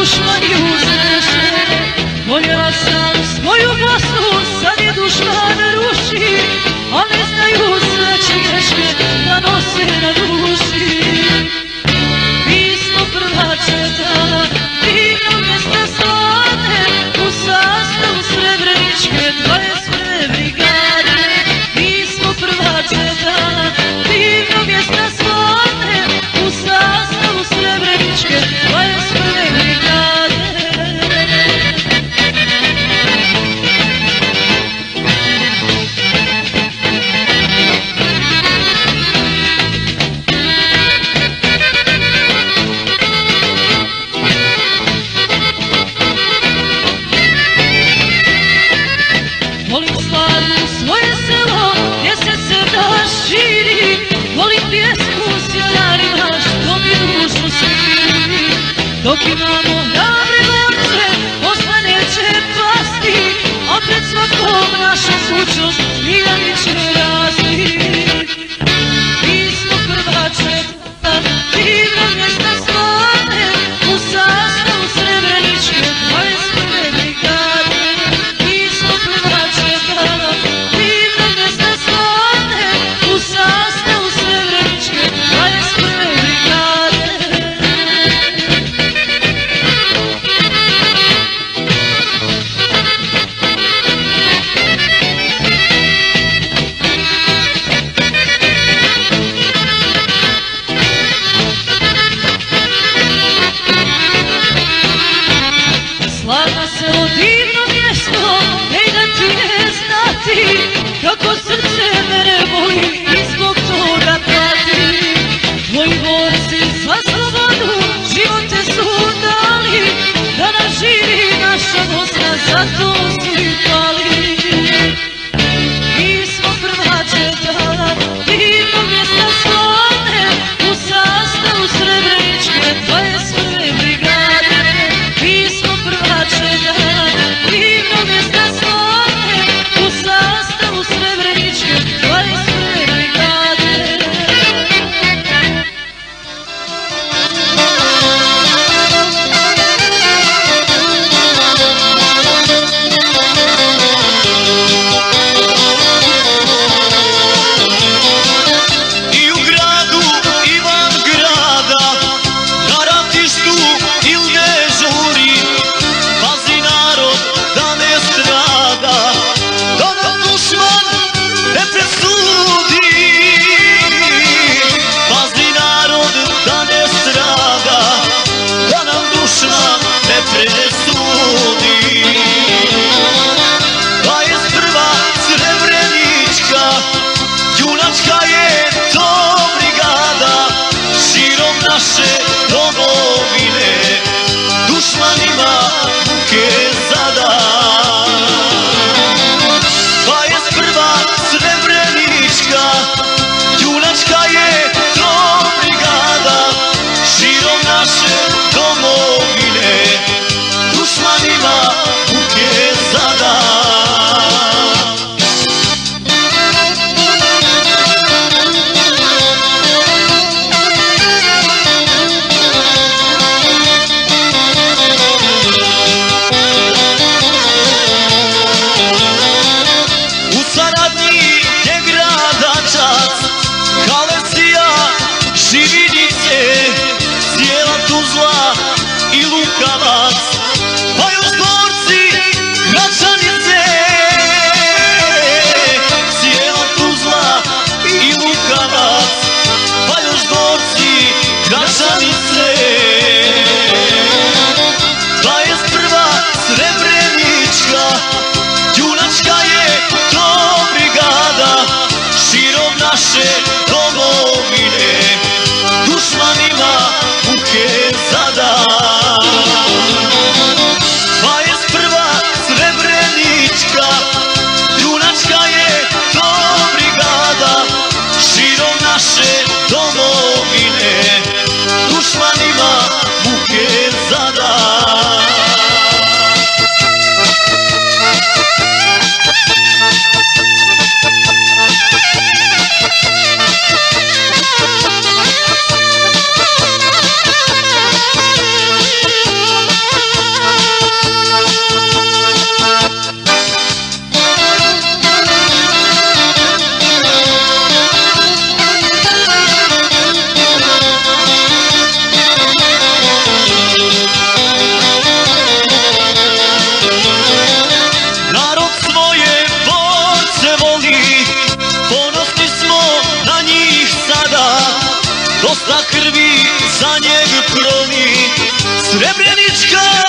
dušmani uzneše. Voljela sam svoju Bosnu, sad je dušman ruši, a ne znaju sve činješke da nose na duši. Mi smo prvače dana, divno mjesta slavne, u sastavu Srebreničke 21. brigade. Mi smo prvače dana, divno mjesta slavne, u sastavu Srebreničke 21. brigade. Volim slavnu svoje selo, gdje se crta širi, volim pjesmu sjelarima što mi dušu smiri. Dok imamo dobre borce, Bosna neće pasti, a pred svakom naša sučnost smiljani će rasti. Mi smo prvače dana, divno mjesta slavne, u sastavu Srebreničke 21. brigade. Mi smo prvače dana, divno mjesta slavne, u sastavu Srebreničke 21. brigade. Slavna selo, divno mjesto, ej da ti ne znati, kako srce mene boli i zbog toga pati. Tvoji borci za slobodu živote su dali, da nam živi naša Bosna, zato su i pali. Mi smo prvače dana, divno mjesta slavne, u sastavu Srebreničke 21. brigade. Mi smo prvače dana, divno mjesta slavne, u sastavu Srebreničke 21. brigade. I u gradu Ivan grada, na ratištu il ne žuri, pazi narod da ne strada, da nam dušman ne presudi. Pazi narod da ne strada, da nam dušman ne presudi. 21. Srebrenička, junačka je to brigada, širom naše domovine, dušmanima muke zada. 21. Srebrenička, junačka je to brigada, širom naše domovine, dušmanima muke zada. U saradnji je grada Čac, Kalesija, Živinice, Sjela, Tuzla i Lukavac, pa još Gorci, Gračanice. Sjela, Tuzla i Lukavac, pa još Gorci, Gračanice. 21. Srebrenička, junačka je to brigada, širom naše domovine, dušmanima muke zada. 21. Srebrenička, junačka je to brigada, širom naše domovine, dušmanima muke zada. dosta krvi za njeg proli. Srebrenička